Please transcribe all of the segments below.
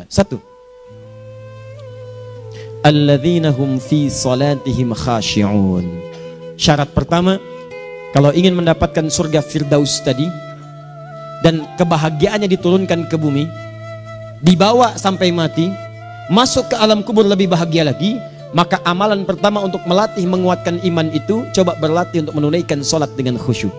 Satu, alladzina hum fi salatihim khashi'un. Syarat pertama, kalau ingin mendapatkan surga Firdaus tadi dan kebahagiaannya diturunkan ke bumi, dibawa sampai mati, masuk ke alam kubur lebih bahagia lagi, maka amalan pertama untuk melatih menguatkan iman itu, coba berlatih untuk menunaikan sholat dengan khusyuk.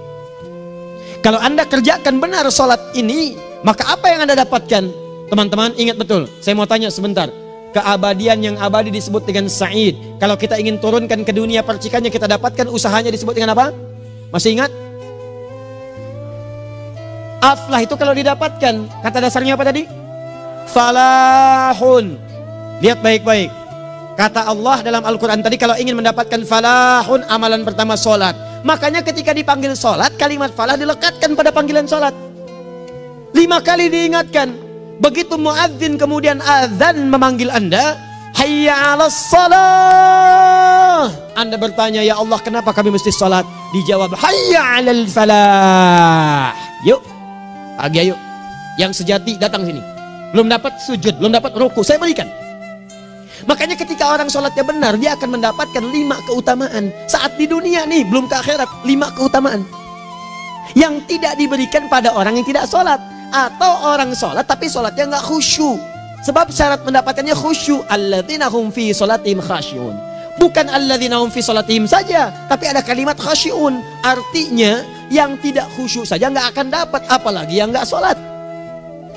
Kalau Anda kerjakan benar sholat ini, maka apa yang Anda dapatkan? Teman-teman ingat betul, saya mau tanya sebentar. Keabadian yang abadi disebut dengan sa'id. Kalau kita ingin turunkan ke dunia percikannya kita dapatkan, usahanya disebut dengan apa? Masih ingat? Aflah itu kalau didapatkan, kata dasarnya apa tadi? Falahun. Lihat baik-baik. Kata Allah dalam Al-Quran tadi, kalau ingin mendapatkan falahun, amalan pertama sholat. Makanya ketika dipanggil sholat, kalimat falah dilekatkan pada panggilan sholat. 5 kali diingatkan. Begitu muadzin kemudian azan memanggil Anda, hayya 'alas shalah. Anda bertanya, ya Allah kenapa kami mesti sholat? Dijawab, hayya 'alal falah. Yuk, pagi yuk. Yang sejati datang sini. Belum dapat sujud, belum dapat ruku, saya berikan. Makanya ketika orang sholatnya benar, dia akan mendapatkan 5 keutamaan. Saat di dunia nih, belum ke akhirat, 5 keutamaan yang tidak diberikan pada orang yang tidak sholat. Atau orang sholat tapi sholatnya nggak khusyuk. Sebab syarat mendapatkannya khusyuk. Alladzina hum fi sholatihim khasyi'un. Bukan alladzina hum fi sholatihim saja, tapi ada kalimat khasyi'un. Artinya yang tidak khusyuk saja nggak akan dapat, apalagi yang nggak sholat.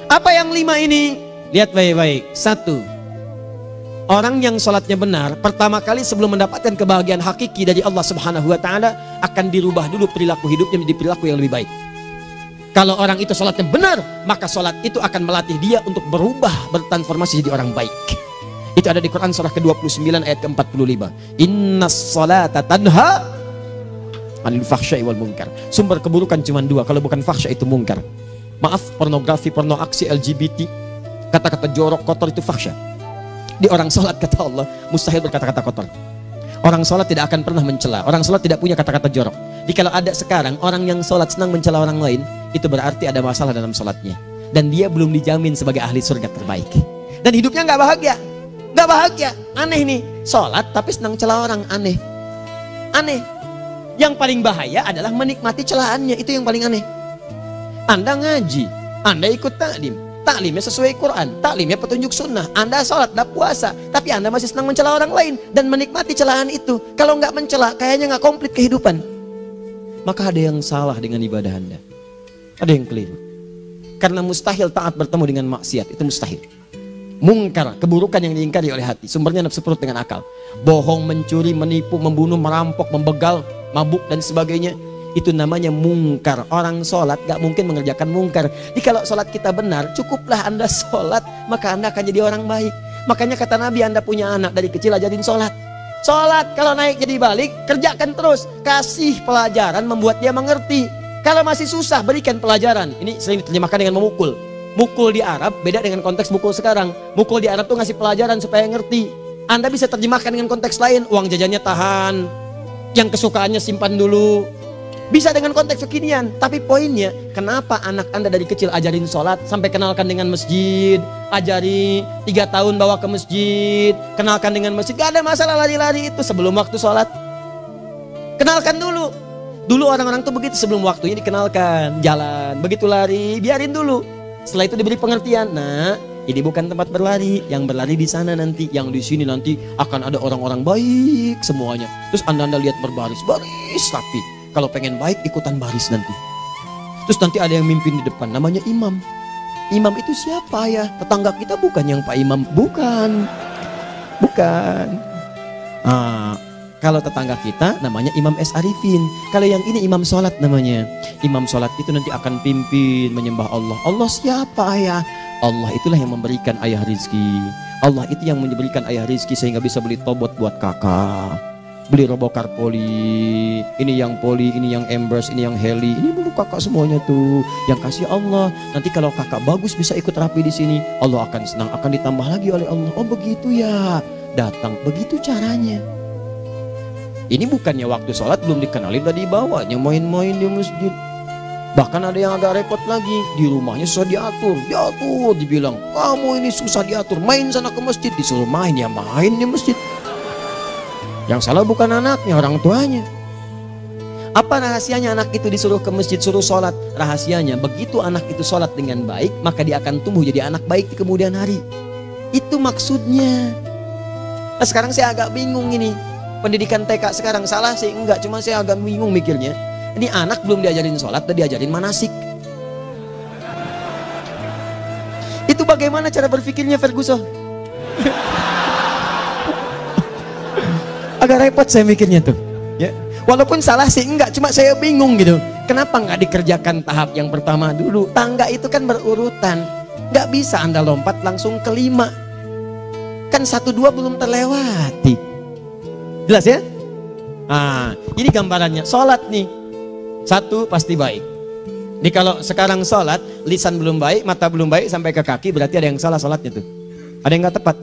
Apa yang 5 ini? Lihat baik-baik. 1, orang yang sholatnya benar, pertama kali sebelum mendapatkan kebahagiaan hakiki dari Allah Subhanahu wa Ta'ala, akan dirubah dulu perilaku hidupnya menjadi perilaku yang lebih baik. Kalau orang itu sholatnya benar, maka sholat itu akan melatih dia untuk berubah, bertransformasi jadi orang baik. Itu ada di Quran surah ke-29 ayat ke-45. Innas sholata tanha anil fahsya'i wal munkar. Sumber keburukan cuma 2, kalau bukan fahsya itu munkar. Maaf, pornografi, porno aksi, LGBT, kata-kata jorok, kotor itu fahsya. Di orang sholat kata Allah, mustahil berkata-kata kotor. Orang sholat tidak akan pernah mencela. Orang sholat tidak punya kata-kata jorok. Jadi kalau ada sekarang orang yang sholat senang mencela orang lain, itu berarti ada masalah dalam sholatnya. Dan dia belum dijamin sebagai ahli surga terbaik. Dan hidupnya nggak bahagia. Nggak bahagia. Aneh nih. Sholat tapi senang celah orang. Aneh. Aneh. Yang paling bahaya adalah menikmati celahannya. Itu yang paling aneh. Anda ngaji. Anda ikut taklim. Taklimnya sesuai Quran, taklimnya petunjuk sunnah. Anda sholat, Anda puasa, tapi Anda masih senang mencela orang lain dan menikmati celahan itu. Kalau nggak mencela, kayaknya nggak komplit kehidupan. Maka ada yang salah dengan ibadah Anda. Ada yang keliru. Karena mustahil taat bertemu dengan maksiat, itu mustahil. Mungkar, keburukan yang diingkari oleh hati, sumbernya nafsu perut dengan akal. Bohong, mencuri, menipu, membunuh, merampok, membegal, mabuk dan sebagainya. Itu namanya mungkar. Orang sholat gak mungkin mengerjakan mungkar. Jadi kalau sholat kita benar, cukuplah Anda sholat, maka Anda akan jadi orang baik. Makanya kata Nabi, Anda punya anak dari kecil ajarin sholat. Sholat kalau naik jadi balik, kerjakan terus. Kasih pelajaran membuat dia mengerti. Kalau masih susah, berikan pelajaran. Ini sering diterjemahkan dengan memukul. Mukul di Arab beda dengan konteks mukul sekarang. Mukul di Arab tuh ngasih pelajaran supaya ngerti. Anda bisa terjemahkan dengan konteks lain. Uang jajannya tahan, yang kesukaannya simpan dulu. Bisa dengan konteks kekinian, tapi poinnya kenapa anak Anda dari kecil ajarin sholat, sampai kenalkan dengan masjid, ajari 3 tahun bawa ke masjid, kenalkan dengan masjid, gak ada masalah lari-lari itu sebelum waktu sholat. Kenalkan dulu. Dulu orang-orang tuh begitu, sebelum waktunya dikenalkan, jalan, begitu lari, biarin dulu. Setelah itu diberi pengertian, nah ini bukan tempat berlari, yang berlari di sana nanti, yang di sini nanti akan ada orang-orang baik semuanya. Terus Anda lihat berbaris, baris rapi. Kalau pengen baik, ikutan baris nanti. Terus nanti ada yang mimpin di depan, namanya imam. Imam itu siapa ya? Tetangga kita bukan yang Pak Imam. Bukan. Bukan. Kalau tetangga kita namanya Imam S. Arifin. Kalau yang ini imam sholat namanya. Imam sholat itu nanti akan pimpin menyembah Allah. Allah siapa ya? Allah itulah yang memberikan ayah rizki. Allah itu yang memberikan ayah rizki sehingga bisa beli tobot buat kakak. Beli robokar poli, ini yang poli, ini yang embers, ini yang heli, ini dulu kakak semuanya tuh, yang kasih Allah. Nanti kalau kakak bagus bisa ikut rapi di sini, Allah akan senang, akan ditambah lagi oleh Allah. Oh begitu ya, datang, begitu caranya. Ini bukannya waktu sholat belum dikenalin, udah dibawanya main-main di masjid. Bahkan ada yang agak repot lagi, di rumahnya susah diatur, dibilang, kamu ini susah diatur, main sana ke masjid, disuruh main, ya main di masjid. Yang salah bukan anaknya, orang tuanya. Apa rahasianya anak itu disuruh ke masjid, suruh sholat? Rahasianya, begitu anak itu sholat dengan baik, maka dia akan tumbuh jadi anak baik di kemudian hari. Itu maksudnya. Nah, sekarang saya agak bingung ini. Pendidikan TK sekarang salah sih? Enggak, cuma saya agak bingung mikirnya. Ini anak belum diajarin sholat, udah diajarin manasik. Itu bagaimana cara berpikirnya Ferguson? Agak repot saya mikirnya tuh. Ya. Walaupun salah sih enggak, cuma saya bingung gitu. Kenapa nggak dikerjakan tahap yang pertama dulu? Tangga itu kan berurutan. Nggak bisa Anda lompat langsung ke 5. Kan 1, 2 belum terlewati. Jelas ya? Nah, ini gambarannya. Sholat nih. 1 pasti baik. Ini kalau sekarang sholat, lisan belum baik, mata belum baik, sampai ke kaki, berarti ada yang salah sholatnya tuh. Ada yang nggak tepat.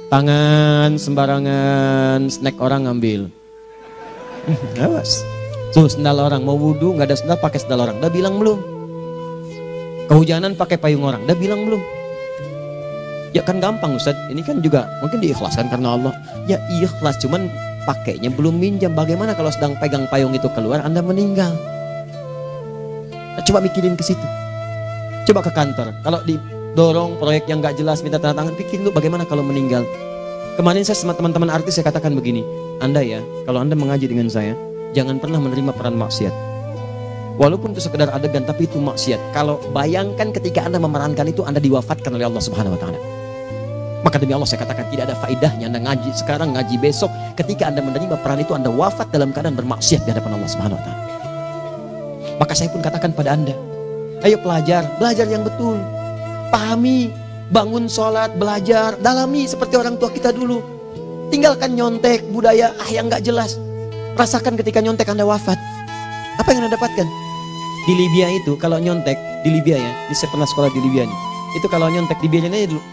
Tangan sembarangan, snack orang ngambil. Awas. Tuh sendal orang, mau wudhu nggak ada sendal, pakai sendal orang. Udah bilang belum? Kehujanan pakai payung orang. Udah bilang belum? Ya kan gampang Ustaz. Ini kan juga mungkin diikhlaskan karena Allah. Ya ikhlas, cuman pakainya belum minjam. Bagaimana kalau sedang pegang payung itu keluar, Anda meninggal? Nah, coba mikirin ke situ. Coba ke kantor. Kalau didorong proyek yang nggak jelas, minta tanda tangan, pikirin lu bagaimana kalau meninggal. Kemarin saya sama teman-teman artis saya katakan begini, Anda ya, kalau Anda mengaji dengan saya, jangan pernah menerima peran maksiat. Walaupun itu sekedar adegan, tapi itu maksiat. Kalau bayangkan ketika Anda memerankan itu, Anda diwafatkan oleh Allah Subhanahu Wa Taala. Maka demi Allah saya katakan tidak ada faedahnya Anda ngaji sekarang, ngaji besok. Ketika Anda menerima peran itu, Anda wafat dalam keadaan bermaksiat di hadapan Allah Subhanahu Wa Taala. Maka saya pun katakan pada Anda, ayo belajar yang betul, pahami. Bangun sholat, belajar, dalami seperti orang tua kita dulu. Tinggalkan nyontek, budaya yang gak jelas. Rasakan ketika nyontek Anda wafat. Apa yang Anda dapatkan? Di Libya itu, kalau nyontek, di Libya ya, saya pernah sekolah di Libya nih. Itu kalau nyontek, dibiarin aja dulu.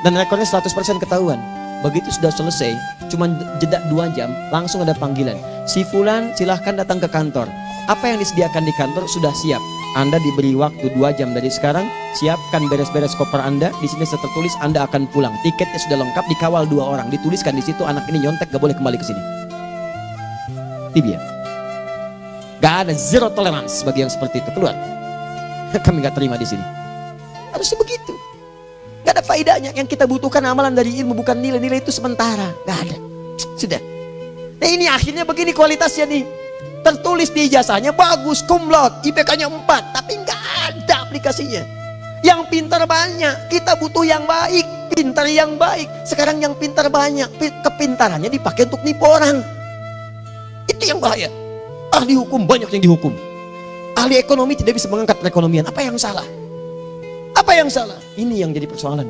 Dan rekornya 100% ketahuan. Begitu sudah selesai, cuma jeda 2 jam, langsung ada panggilan. Si Fulan silahkan datang ke kantor. Apa yang disediakan di kantor sudah siap. Anda diberi waktu 2 jam dari sekarang, siapkan beres-beres koper Anda. Di sini tertulis Anda akan pulang. Tiketnya sudah lengkap, dikawal 2 orang. Dituliskan di situ anak ini nyontek gak boleh kembali ke sini. Libya. Gak ada, zero tolerance bagi yang seperti itu. Keluar. Kami gak terima di sini. Harusnya begitu. Gak ada faedahnya. Yang kita butuhkan amalan dari ilmu, bukan nilai-nilai itu sementara. Gak ada. Sudah. Nah ini akhirnya begini kualitasnya nih. Tertulis di ijazahnya bagus, cum laude, IPK-nya 4, tapi nggak ada aplikasinya. Yang pintar banyak, kita butuh yang baik, pintar yang baik. Sekarang yang pintar banyak, kepintarannya dipakai untuk nipu orang. Itu yang bahaya. Ahli hukum banyak yang dihukum. Ahli ekonomi tidak bisa mengangkat perekonomian. Apa yang salah? Apa yang salah? Ini yang jadi persoalan.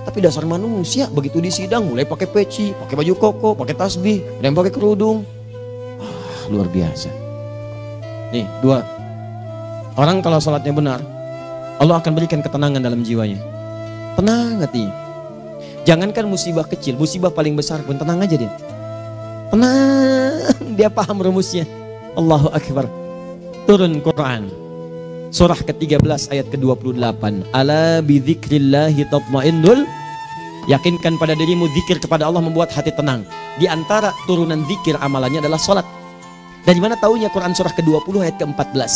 Tapi dasar manusia, begitu di sidang mulai pakai peci, pakai baju koko, pakai tasbih, ada yang pakai kerudung. Luar biasa. Nih 2. Orang kalau sholatnya benar, Allah akan berikan ketenangan dalam jiwanya. Tenang hati. Jangankan musibah kecil, musibah paling besar pun tenang aja dia. Tenang, dia paham rumusnya. Allahu Akbar. Turun Quran. Surah ke-13 ayat ke-28. Ala bidzikrillahi tatmainnul. Yakinkan pada dirimu, zikir kepada Allah membuat hati tenang. Di antara turunan zikir amalannya adalah sholat. Dari mana taunya? Quran surah ke-20 ayat ke-14.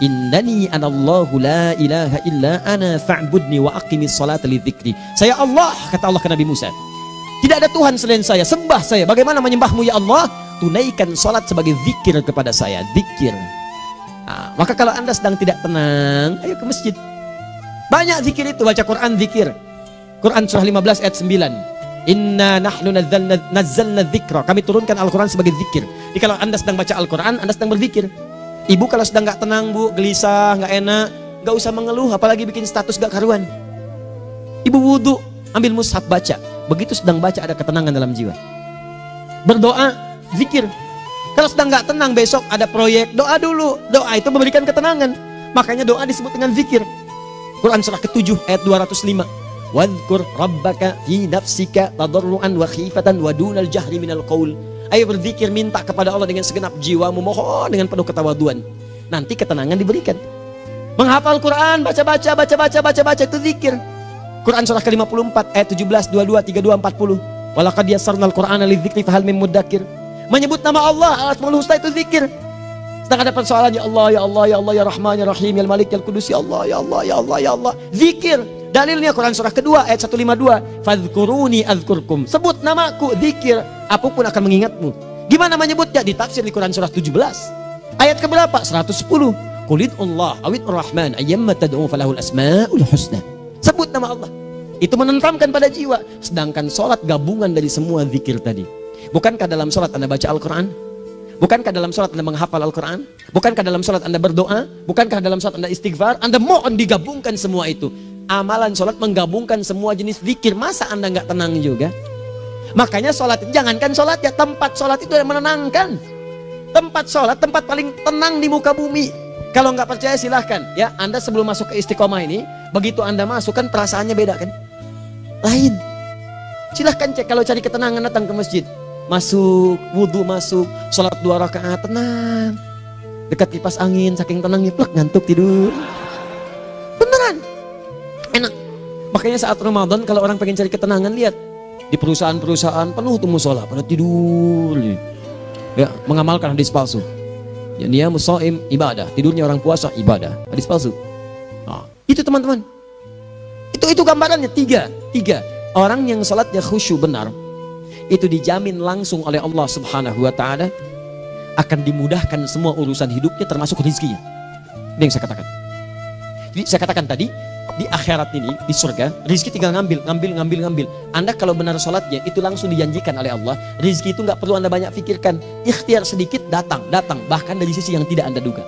Innani anallahu la ilaha illa ana fa'budni wa aqimis salata li dzikri. Saya Allah, kata Allah ke Nabi Musa. Tidak ada Tuhan selain saya, sembah saya. Bagaimana menyembahmu ya Allah? Tunaikan salat sebagai zikir kepada saya, zikir. Nah, maka kalau Anda sedang tidak tenang, ayo ke masjid. Banyak zikir itu, baca Quran zikir. Quran surah 15 ayat 9. Inna nahnu nazzalna dzikra. Kami turunkan Al-Quran sebagai zikir. Jadi kalau Anda sedang baca Al-Quran, Anda sedang berzikir. Ibu kalau sedang gak tenang, Bu, gelisah, gak enak, gak usah mengeluh, apalagi bikin status gak karuan. Ibu wudhu, ambil mushaf baca. Begitu sedang baca ada ketenangan dalam jiwa. Berdoa, zikir. Kalau sedang gak tenang, besok ada proyek, doa dulu. Doa itu memberikan ketenangan. Makanya doa disebut dengan zikir. Quran surah ke-7 ayat 205. Wadhkur rabbaka fi nafsika tadarruan wa khifatan wa dunal jahri minal qaul. Ayo berzikir, minta kepada Allah dengan segenap jiwamu, mohon dengan penuh ketawaduan. nanti ketenangan diberikan. Menghafal Quran, baca itu zikir. Quran surah ke-54 ayat 17, 22, 32, 40. Walaqad yassarnal Qur'ana lidzikri fahal mim mudzakir. Menyebut nama Allah, Al-Asmaul Husna itu zikir. Sedang ada persoalan, ya Allah, ya Allah, ya Allah, ya Rahman, ya Rahim, ya Malik, ya Qudus, ya Allah, ya Allah, ya Allah, ya Allah. Zikir. Dalilnya Quran surah kedua ayat 152. Fadhkuruni adzkurkum. Sebut namaku, zikir. Apapun akan mengingatmu. Gimana menyebutnya? Ditafsir di Quran surah 17. Ayat keberapa? 110. Qulid Allah awid Rahman ayyamma tad'u falahul asmaul husna. Sebut nama Allah. Itu menenteramkan pada jiwa. Sedangkan sholat gabungan dari semua zikir tadi. Bukankah dalam sholat Anda baca Al-Quran? Bukankah dalam sholat Anda menghafal Al-Quran? Bukankah dalam sholat Anda berdoa? Bukankah dalam sholat Anda istighfar? Anda mohon digabungkan semua itu. Amalan sholat menggabungkan semua jenis zikir. Masa Anda nggak tenang juga? Makanya sholat, jangankan sholat ya, tempat sholat itu yang menenangkan. Tempat sholat, tempat paling tenang di muka bumi. Kalau nggak percaya silahkan ya, Anda sebelum masuk ke Istiqomah ini, begitu Anda masuk kan perasaannya beda kan? Lain. Silahkan cek, kalau cari ketenangan datang ke masjid. Masuk, wudhu masuk, sholat 2 rakaat, tenang. Dekat kipas angin, saking tenangnya, plek ngantuk tidur. Beneran. Enak. Makanya saat Ramadan kalau orang pengen cari ketenangan, lihat. Di perusahaan-perusahaan penuh tuh musola, pada tidur. Ya, mengamalkan hadis palsu. Ya, dia musaim ibadah, tidurnya orang puasa ibadah, hadis palsu. Nah, itu teman-teman. Itu gambarannya tiga. Orang yang salatnya khusyuk benar, itu dijamin langsung oleh Allah Subhanahu wa taala akan dimudahkan semua urusan hidupnya termasuk rezekinya. Ini yang saya katakan. Jadi saya katakan tadi, di akhirat ini, di surga, rezeki tinggal ngambil. Anda kalau benar sholatnya, itu langsung dijanjikan oleh Allah. Rezeki itu nggak perlu Anda banyak pikirkan. Ikhtiar sedikit, datang. Bahkan dari sisi yang tidak Anda duga.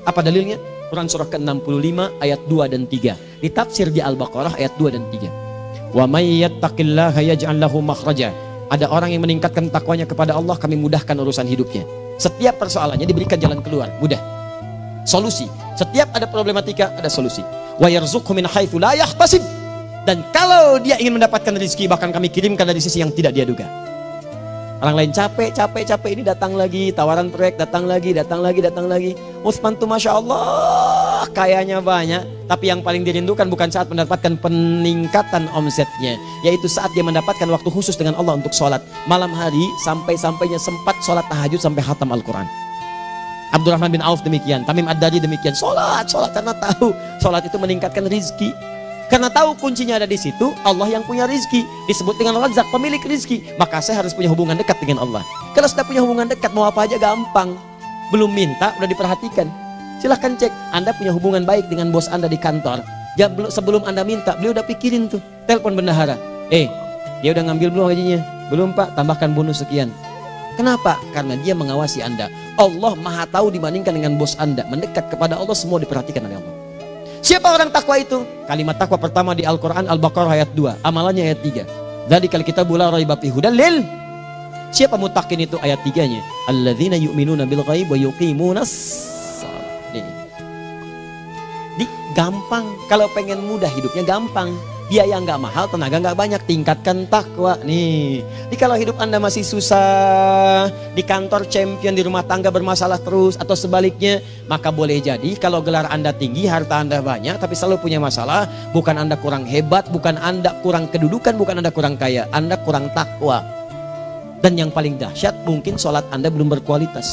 Apa dalilnya? Quran surah ke-65 ayat 2 dan 3. Ditafsir di Al-Baqarah ayat 2 dan 3. Wa may yattaqillaha yaj'al lahu makhraja. Ada orang yang meningkatkan takwanya kepada Allah, kami mudahkan urusan hidupnya. Setiap persoalannya diberikan jalan keluar, mudah. Solusi. Setiap ada problematika, ada solusi. Wa yarzuqhu min haitsu la yahtasib. Dan kalau dia ingin mendapatkan rezeki, bahkan kami kirimkan dari sisi yang tidak dia duga. Orang lain capek ini datang lagi, tawaran proyek datang lagi. Utsman tuh Masya Allah kayanya banyak, tapi yang paling dirindukan bukan saat mendapatkan peningkatan omsetnya, yaitu saat dia mendapatkan waktu khusus dengan Allah untuk sholat malam hari, sampai-sampainya sempat sholat tahajud sampai khatam Al-Quran. Abdurrahman bin Auf demikian, Tamim Ad-Dari demikian, sholat karena tahu sholat itu meningkatkan rizki. Karena tahu kuncinya ada di situ, Allah yang punya rizki, disebut dengan Razzaq, pemilik rizki. Maka saya harus punya hubungan dekat dengan Allah. Kalau sudah punya hubungan dekat, mau apa aja gampang. Belum minta, udah diperhatikan. Silahkan cek, Anda punya hubungan baik dengan bos Anda di kantor. Ya, sebelum Anda minta, beliau udah pikirin tuh. Telepon bendahara, dia udah ngambil belum gajinya? Belum Pak, tambahkan bonus sekian. Kenapa? Karena dia mengawasi Anda. Allah maha tahu dibandingkan dengan bos Anda. Mendekat kepada Allah, semua diperhatikan oleh Allah. Siapa orang takwa itu? Kalimat takwa pertama di Al-Quran Al-Baqarah ayat 2, amalannya ayat 3. Dzalikal kitabu la raiba fihi hudal lil. Siapa mutakin itu? Ayat 3-nya. Alladzina yu'minuna bil ghaib wa yuqimunas shalah. Gampang. Kalau pengen mudah hidupnya gampang. Biaya nggak mahal, tenaga nggak banyak, tingkatkan takwa nih. Jadi kalau hidup Anda masih susah, di kantor champion, di rumah tangga bermasalah terus, atau sebaliknya, maka boleh jadi kalau gelar Anda tinggi, harta Anda banyak, tapi selalu punya masalah, bukan Anda kurang hebat, bukan Anda kurang kedudukan, bukan Anda kurang kaya, Anda kurang takwa. Dan yang paling dahsyat, mungkin sholat Anda belum berkualitas.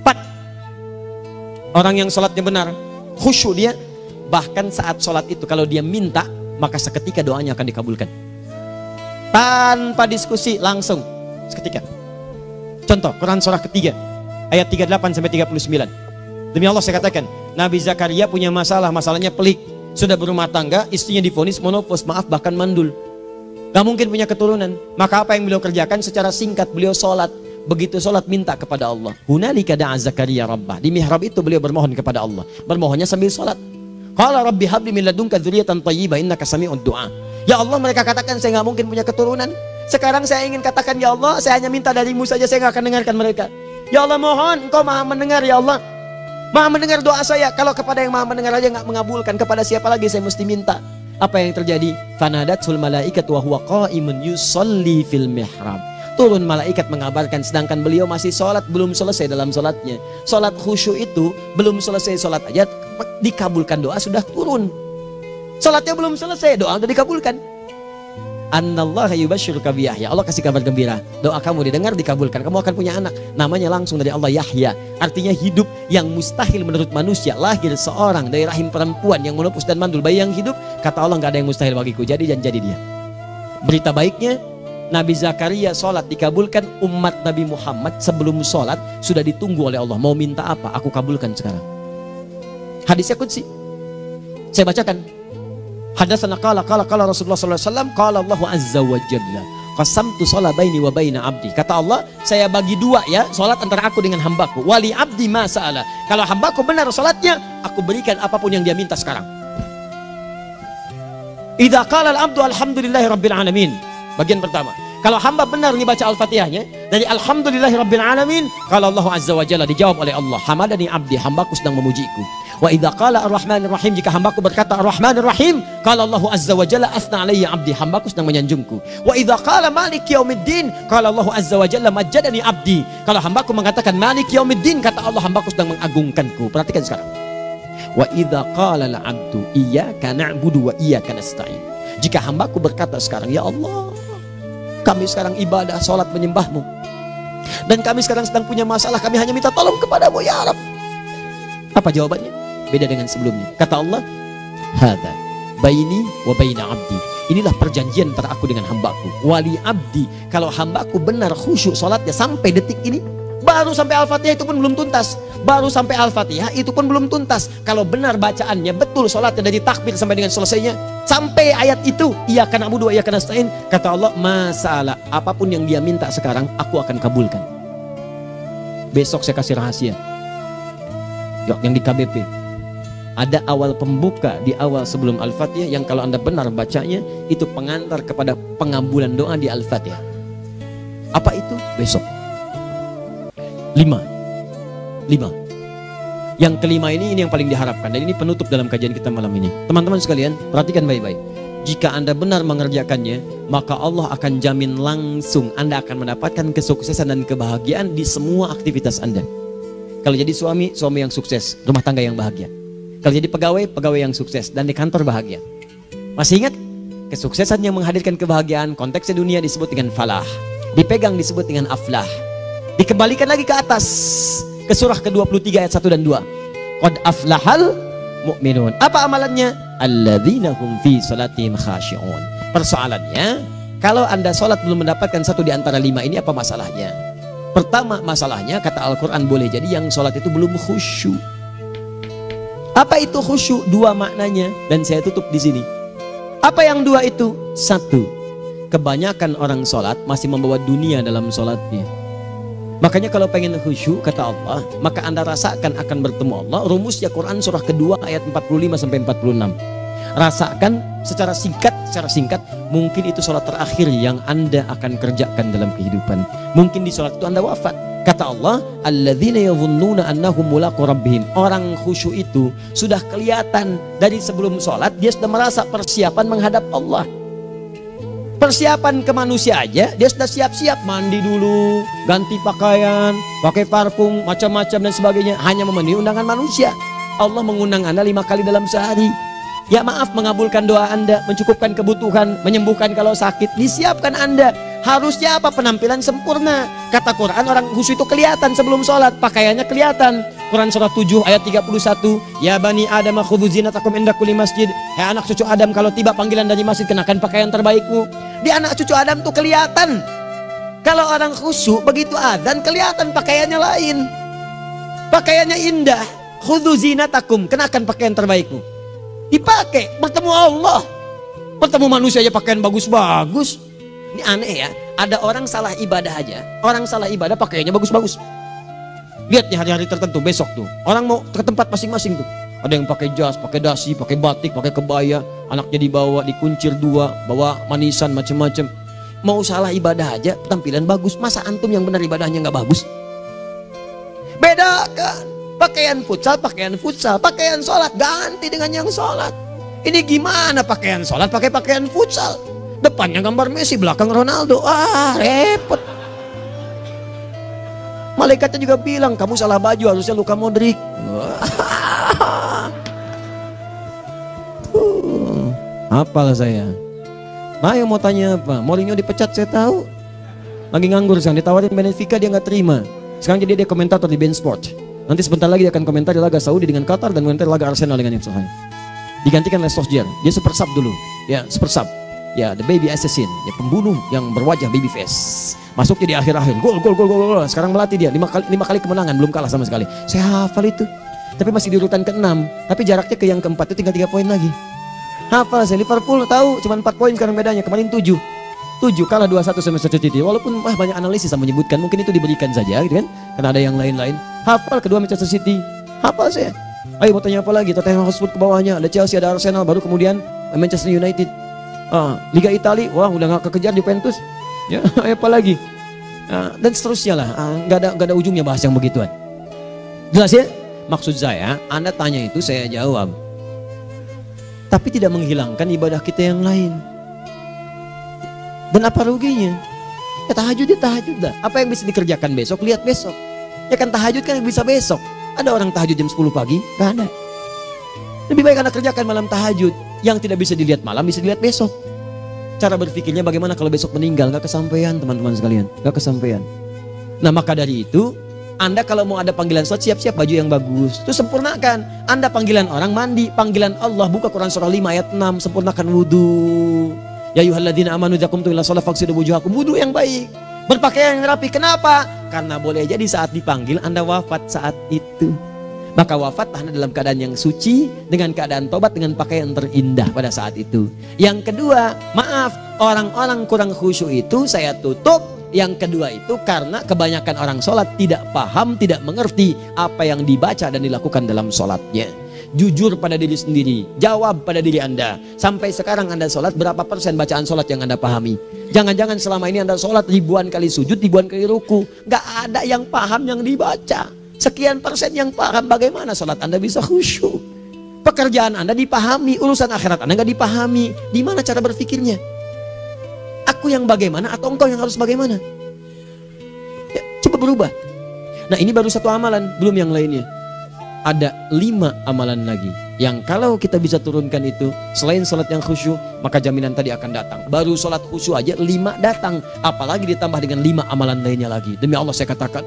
4. Orang yang sholatnya benar, khusyuk dia, bahkan saat sholat itu kalau dia minta, maka seketika doanya akan dikabulkan. Tanpa diskusi, langsung seketika. Contoh, Quran surah ketiga ayat 38 sampai 39. Demi Allah saya katakan, Nabi Zakaria punya masalahnya pelik. Sudah berumah tangga, istrinya divonis monopos, maaf bahkan mandul. Gak mungkin punya keturunan. Maka apa yang beliau kerjakan? Secara singkat beliau sholat. Begitu sholat minta kepada Allah. Hunalika da'a Zakaria rabbah. Di mihrab itu beliau bermohon kepada Allah. Bermohonnya sambil sholat. Qala rabbi habli min ladunka dzurriyyatan thayyibah innaka sami'ud du'a. Ya Allah, mereka katakan saya nggak mungkin punya keturunan. Sekarang saya ingin katakan, ya Allah, saya hanya minta darimu saja, saya nggak akan dengarkan mereka. Ya Allah, mohon Engkau maha mendengar, ya Allah. Maha mendengar doa saya. Kalau kepada yang maha mendengar aja nggak mengabulkan, kepada siapa lagi saya mesti minta? Apa yang terjadi? Fanadatul malaikatu wa huwa qa'imun yusolli fil mihrab. turun malaikat mengabarkan, sedangkan beliau masih sholat, belum selesai dalam sholatnya. Sholat khusyuk itu belum selesai sholat aja dikabulkan, doa sudah turun. Sholatnya belum selesai, doa sudah dikabulkan. Annallaha yubashshiruka bi Yahya, Allah kasih kabar gembira, doa kamu didengar, dikabulkan, kamu akan punya anak, namanya langsung dari Allah Yahya, artinya hidup yang mustahil menurut manusia. Lahir seorang dari rahim perempuan yang menepus dan mandul, bayi yang hidup, kata Allah nggak ada yang mustahil bagiku, jadi dan jadi dia. Berita baiknya, Nabi Zakaria sholat dikabulkan. Umat Nabi Muhammad sebelum sholat sudah ditunggu oleh Allah, mau minta apa, aku kabulkan sekarang. Hadisnya qudsi, saya bacakan. Hadatsana qala Rasulullah sallallahu alaihi wasallam, qala Allah azza wa jalla, qasamtu shalah baini wa baina abdi. Kata Allah, saya bagi dua ya, salat antara aku dengan hambaku. Wali abdi ma sa'ala. Kalau hambaku benar salatnya, aku berikan apapun yang dia minta sekarang. Idza qala al-abdu alhamdulillahi rabbil alamin. Bagian pertama, kalau hamba benar nih baca Al-Fatihahnya dari alhamdulillahi rabbil alamin, kalau Allah azza wa jalla dijawab oleh Allah, hamadani abdi, hambaku sedang memujiku. Wa idza qala ar-rahmanir rahim, jika hambaku berkata ar-rahmanir rahim, qala Allah azza wa jalla athna alayya abdi, hambaku sedang menyanjungku. Wa idza qala maliki yaumiddin, qala Allah azza wa jalla majjadani abdi, kalau hambaku mengatakan maliki yaumiddin, kata Allah hambaku sedang mengagungkanku. Perhatikan sekarang. Wa idza qala al-abdu iyyaka na'budu wa iyyaka nasta'in, jika hambaku berkata sekarang, ya Allah, kami sekarang ibadah, sholat menyembahmu, dan kami sekarang sedang punya masalah, kami hanya minta tolong kepadamu ya Rabb. Apa jawabannya? Beda dengan sebelumnya. Kata Allah, hadza baini wa baina abdi, inilah perjanjian antara aku dengan hambaku. Wali abdi, kalau hambaku benar khusyuk sholatnya sampai detik ini, baru sampai Al-Fatihah itu pun belum tuntas, baru sampai Al-Fatihah itu pun belum tuntas. Kalau benar bacaannya betul, sholatnya dari takbir sampai dengan selesainya, sampai ayat itu, iyyaka na'budu wa iyyaka nasta'in, kata Allah, masalah apapun yang dia minta sekarang, aku akan kabulkan. Besok saya kasih rahasia yang di KBP. Ada awal pembuka di awal sebelum Al-Fatihah yang kalau Anda benar bacanya, itu pengantar kepada pengabulan doa di Al-Fatihah. Apa itu? Besok. 5. Yang kelima ini yang paling diharapkan, dan ini penutup dalam kajian kita malam ini. Teman-teman sekalian, perhatikan baik-baik. Jika Anda benar mengerjakannya, maka Allah akan jamin langsung Anda akan mendapatkan kesuksesan dan kebahagiaan di semua aktivitas Anda. Kalau jadi suami, suami yang sukses, rumah tangga yang bahagia. Kalau jadi pegawai, pegawai yang sukses, dan di kantor bahagia. Masih ingat? Kesuksesan yang menghadirkan kebahagiaan, konteksnya dunia disebut dengan falah, dipegang disebut dengan aflah. Dikembalikan lagi ke atas, ke surah ke-23 ayat 1 dan 2. Qad aflahal mu'minun. Apa amalannya? Alladzina hum fi salatihim khashi'un. Persoalannya, kalau Anda sholat belum mendapatkan satu di antara 5 ini, apa masalahnya? Pertama masalahnya, kata Al-Quran, boleh jadi yang sholat itu belum khusyuk. Apa itu khusyuk? 2 maknanya, dan saya tutup di sini. Apa yang 2 itu? 1, kebanyakan orang sholat masih membawa dunia dalam sholatnya. Makanya kalau pengen khusyuk, kata Allah, maka Anda rasakan akan bertemu Allah. Rumusnya Quran surah kedua ayat 45 sampai 46. Rasakan secara singkat, mungkin itu sholat terakhir yang Anda akan kerjakan dalam kehidupan. Mungkin di sholat itu Anda wafat. Kata Allah, alladzina yadhunnuna annahum mulaqu rabbihim. Orang khusyuk itu sudah kelihatan dari sebelum sholat, dia sudah merasa persiapan menghadap Allah. Persiapan ke manusia aja, dia sudah siap-siap, mandi dulu, ganti pakaian, pakai parfum, macam-macam dan sebagainya, hanya memenuhi undangan manusia. Allah mengundang Anda 5 kali dalam sehari. Ya maaf, mengabulkan doa Anda, mencukupkan kebutuhan, menyembuhkan kalau sakit, disiapkan Anda. Harusnya apa? Penampilan sempurna. Kata Quran, orang khusyuk itu kelihatan sebelum sholat, pakaiannya kelihatan. Quran surah 7 ayat 31, ya bani Adam khudhu zinatakum inda kulli masjid. Hai anak cucu Adam, kalau tiba panggilan dari masjid, kenakan pakaian terbaikmu. Di anak cucu Adam tuh kelihatan. Kalau orang khusyuk, begitu adzan kelihatan pakaiannya lain. Pakaiannya indah. Khudhu zinatakum, kenakan pakaian terbaikmu. Dipakai, bertemu Allah. Bertemu manusia aja pakaian bagus-bagus. Ini aneh ya, ada orang salah ibadah aja. Orang salah ibadah pakaiannya bagus-bagus. Lihat nih hari-hari tertentu, besok tuh orang mau ke tempat masing-masing tuh. Ada yang pakai jas, pakai dasi, pakai batik, pakai kebaya. Anaknya dibawa, dikuncir 2, bawa manisan macam-macam. Mau salah ibadah aja, tampilan bagus. Masa antum yang benar ibadahnya nggak bagus? Bedakan. Pakaian futsal, pakaian sholat ganti dengan yang sholat. Ini gimana pakaian sholat pakai pakaian futsal? Depannya gambar Messi, belakang Ronaldo. Repot. Malaikatnya juga bilang, kamu salah baju, harusnya Luka Modric. Apalah saya. Ayo mau tanya apa? Mourinho dipecat saya tahu. Lagi nganggur sekarang, ditawarin Benfica dia nggak terima. Sekarang jadi dia komentator di beIN Sport. Nanti sebentar lagi dia akan komentari laga Saudi dengan Qatar dan komentari laga Arsenal dengan yang Sahih. Digantikan oleh Solskjaer. Dia super sub dulu. Ya, super sub. Ya, the baby assassin, ya pembunuh yang berwajah baby face. Masuknya di akhir-akhir. Gol. Sekarang melatih dia 5 kali kemenangan, belum kalah sama sekali. Saya hafal itu. Tapi masih di urutan ke-6. Tapi jaraknya ke yang ke-4 itu tinggal 3 poin lagi. Hafal saya. Liverpool tahu cuma 4 poin sekarang bedanya. Kemarin 7 kalah 2-1 sama Manchester City. Walaupun banyak analisis yang menyebutkan mungkin itu diberikan saja gitu kan. Karena ada yang lain-lain. Hafal kedua Manchester City. Hafal saya. Ayo mau tanya apa lagi? Tottenham Hotspur ke bawahnya. Ada Chelsea, ada Arsenal, baru kemudian Manchester United. Liga Italia, wah udah gak kekejar Juventus. Ya, apa lagi? Dan seterusnya lah. Gak ada ujungnya bahas yang begituan. Jelas ya? Maksud saya, Anda tanya itu saya jawab. Tapi tidak menghilangkan ibadah kita yang lain. Dan apa ruginya? Ya tahajud lah. Apa yang bisa dikerjakan besok, lihat besok. Ya kan tahajud kan bisa besok. Ada orang tahajud jam 10 pagi? Gak ada. Lebih baik Anda kerjakan malam tahajud. Yang tidak bisa dilihat malam, bisa dilihat besok. Cara berpikirnya bagaimana kalau besok meninggal? Gak kesampaian teman-teman sekalian. Gak kesampaian. Nah maka dari itu, Anda kalau mau ada panggilan sholat, siap-siap baju yang bagus. Terus sempurnakan. Anda panggilan orang mandi. Panggilan Allah, buka Quran surah 5 ayat 6. Sempurnakan wudhu. Ya ayyuhalladzina amanu idza qumtum ila sholati faghsilu wujuhakum. Wudhu yang baik. Berpakaian yang rapi. Kenapa? Karena boleh jadi saat dipanggil Anda wafat saat itu. Maka wafat Anda dalam keadaan yang suci, dengan keadaan tobat, dengan pakaian terindah pada saat itu. Yang kedua, maaf, orang-orang kurang khusyuk itu saya tutup. Yang kedua itu karena kebanyakan orang sholat tidak paham, tidak mengerti apa yang dibaca dan dilakukan dalam sholatnya. Jujur pada diri sendiri, jawab pada diri Anda. Sampai sekarang Anda sholat, berapa persen bacaan sholat yang Anda pahami? Jangan-jangan selama ini Anda sholat ribuan kali sujud, ribuan kali ruku. Gak ada yang paham yang dibaca. Sekian persen yang paham, bagaimana sholat Anda bisa khusyuk? Pekerjaan Anda dipahami, urusan akhirat Anda gak dipahami. Di mana cara berpikirnya? Aku yang bagaimana atau engkau yang harus bagaimana? Ya, coba berubah. Nah ini baru satu amalan, belum yang lainnya. Ada 5 amalan lagi yang kalau kita bisa turunkan itu, selain sholat yang khusyuk, maka jaminan tadi akan datang. Baru sholat khusyuk aja 5 datang, apalagi ditambah dengan 5 amalan lainnya lagi. Demi Allah saya katakan,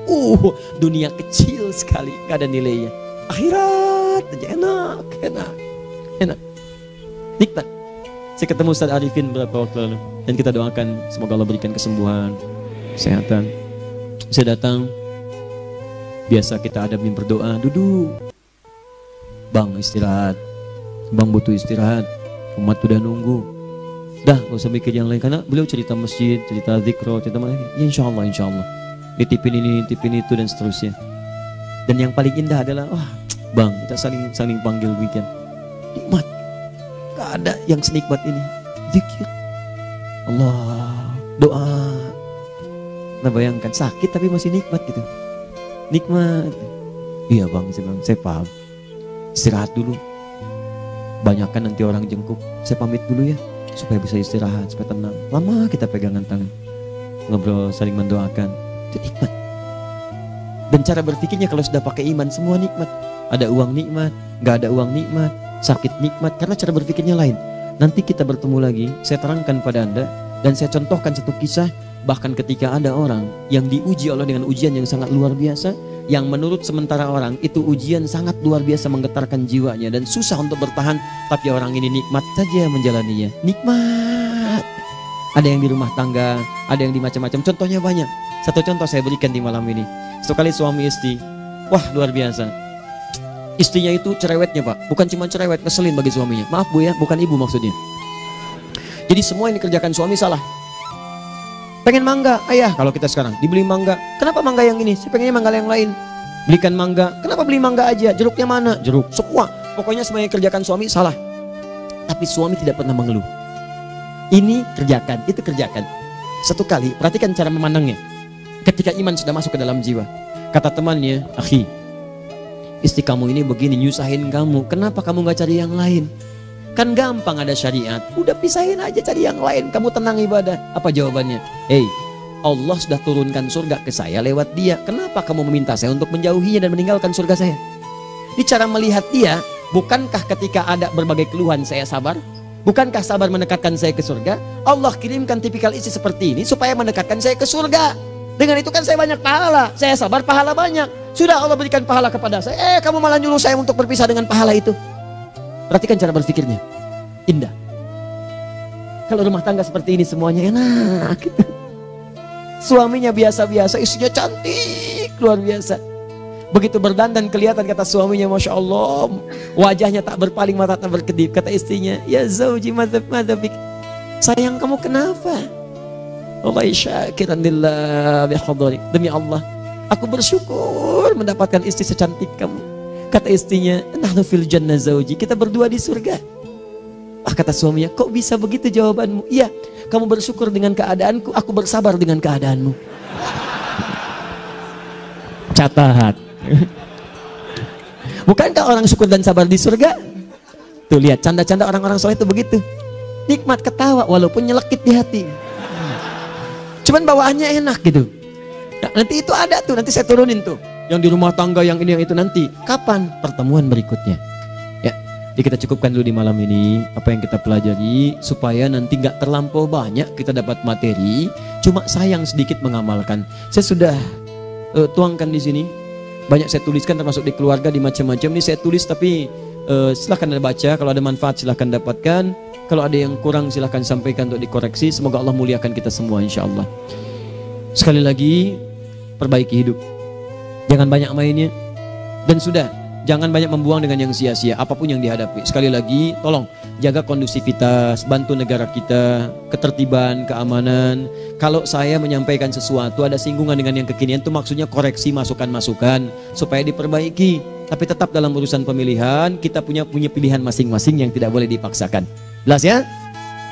dunia kecil sekali, gak ada nilainya. Akhirat aja enak, nikmat. Saya ketemu Ustaz Arifin beberapa waktu lalu, dan kita doakan semoga Allah berikan kesembuhan, kesehatan. Saya datang, biasa kita adabin berdoa, duduk. Bang istirahat, bang butuh istirahat, umat udah nunggu. Dah gak usah mikir yang lain, karena beliau cerita masjid, cerita zikro, cerita mana. Ya insya Allah, nitipin ini, nitipin itu dan seterusnya. Dan yang paling indah adalah, bang kita saling panggil weekend. Nikmat, gak ada yang senikmat ini. Zikir, Allah, doa. Nah bayangkan sakit tapi masih nikmat gitu. Nikmat. Iya bang, saya paham. Istirahat dulu. Banyakkan nanti orang jengkuk. Saya pamit dulu ya, supaya bisa istirahat, supaya tenang. Lama kita pegangan tangan, ngobrol, saling mendoakan. Itu nikmat. Dan cara berpikirnya kalau sudah pakai iman, semua nikmat. Ada uang nikmat, gak ada uang nikmat, sakit nikmat. Karena cara berpikirnya lain. Nanti kita bertemu lagi, saya terangkan pada Anda. Dan saya contohkan satu kisah. Bahkan ketika ada orang yang diuji Allah dengan ujian yang sangat luar biasa, yang menurut sementara orang itu ujian sangat luar biasa menggetarkan jiwanya dan susah untuk bertahan, tapi orang ini nikmat saja menjalaninya. Nikmat. Ada yang di rumah tangga, ada yang di macam-macam. Contohnya banyak. Satu contoh saya berikan di malam ini. Sekali suami istri, wah luar biasa. Istrinya itu cerewetnya Pak, bukan cuma cerewet, ngeselin bagi suaminya. Maaf Bu ya, bukan ibu maksudnya. Jadi semua yang dikerjakan suami salah. Pengen mangga, ayah kalau kita sekarang dibeli mangga. Kenapa mangga yang ini? Saya pengennya mangga yang lain. Belikan mangga. Kenapa beli mangga aja? Jeruknya mana? Jeruk. Semua. Pokoknya semua yang kerjakan suami salah. Tapi suami tidak pernah mengeluh. Ini kerjakan, itu kerjakan. Satu kali, perhatikan cara memandangnya. Ketika iman sudah masuk ke dalam jiwa. Kata temannya, akhi, istri kamu ini begini, nyusahin kamu. Kenapa kamu gak cari yang lain? Kan gampang ada syariat. Udah pisahin aja cari yang lain. Kamu tenang ibadah. Apa jawabannya? Hey, Allah sudah turunkan surga ke saya lewat dia. Kenapa kamu meminta saya untuk menjauhinya dan meninggalkan surga saya? Ini cara melihat dia. Bukankah ketika ada berbagai keluhan saya sabar? Bukankah sabar mendekatkan saya ke surga? Allah kirimkan tipikal istri seperti ini supaya mendekatkan saya ke surga. Dengan itu kan saya banyak pahala. Saya sabar, pahala banyak. Sudah Allah berikan pahala kepada saya. Kamu malah nyuruh saya untuk berpisah dengan pahala itu. Perhatikan cara berpikirnya. Indah. Kalau rumah tangga seperti ini semuanya enak gitu. Suaminya biasa-biasa, istrinya cantik, luar biasa. Begitu berdandan kelihatan kata suaminya, Masya Allah, wajahnya tak berpaling, mata tak berkedip. Kata istrinya, ya zauji madhabik, sayang kamu kenapa? Wallahi syakiran lillah bihadari, demi Allah aku bersyukur mendapatkan istri secantik kamu. Kata istrinya, nahnu fil jannah zauji, kita berdua di surga. Kata suaminya, kok bisa begitu jawabanmu? Iya, kamu bersyukur dengan keadaanku, aku bersabar dengan keadaanmu. Catat. Bukankah orang syukur dan sabar di surga? Tuh lihat canda-canda orang-orang soleh itu begitu. Nikmat ketawa walaupun nyelekit di hati. Cuman bawaannya enak gitu. Nah, nanti itu ada tuh, nanti saya turunin tuh. Yang di rumah tangga, yang ini, yang itu nanti. Kapan? Pertemuan berikutnya. Ya, jadi kita cukupkan dulu di malam ini apa yang kita pelajari supaya nanti nggak terlampau banyak kita dapat materi. Cuma sayang sedikit mengamalkan. Saya sudah tuangkan di sini. Banyak saya tuliskan termasuk di keluarga, di macam-macam. Ini saya tulis tapi silahkan Anda baca. Kalau ada manfaat silahkan dapatkan. Kalau ada yang kurang silahkan sampaikan untuk dikoreksi. Semoga Allah muliakan kita semua insya Allah. Sekali lagi, perbaiki hidup. Jangan banyak mainnya. Dan sudah, jangan banyak membuang dengan yang sia-sia apapun yang dihadapi. Sekali lagi, tolong jaga kondusivitas, bantu negara kita, ketertiban, keamanan. Kalau saya menyampaikan sesuatu ada singgungan dengan yang kekinian, itu maksudnya koreksi masukan-masukan supaya diperbaiki. Tapi tetap dalam urusan pemilihan kita punya pilihan masing-masing yang tidak boleh dipaksakan. Jelas ya?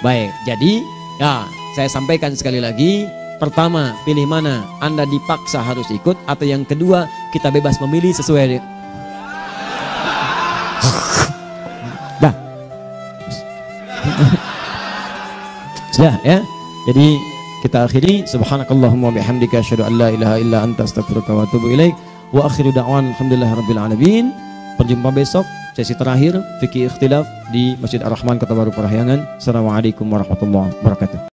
Baik, jadi ya saya sampaikan sekali lagi. Pertama, pilih mana? Anda dipaksa harus ikut, atau yang kedua, kita bebas memilih sesuai. Dah. Sudah ya. Jadi kita akhiri. Subhanakallahumma bihamdika asyhadu an la ilaha illa anta astaghfiruka wa atubu ilaik. Wa akhiru da'wan alhamdulillahirabbil alamin. Berjumpa besok sesi terakhir fikih ikhtilaf di Masjid Ar-Rahman Kota Baru Parahyangan. Assalamualaikum warahmatullahi wabarakatuh.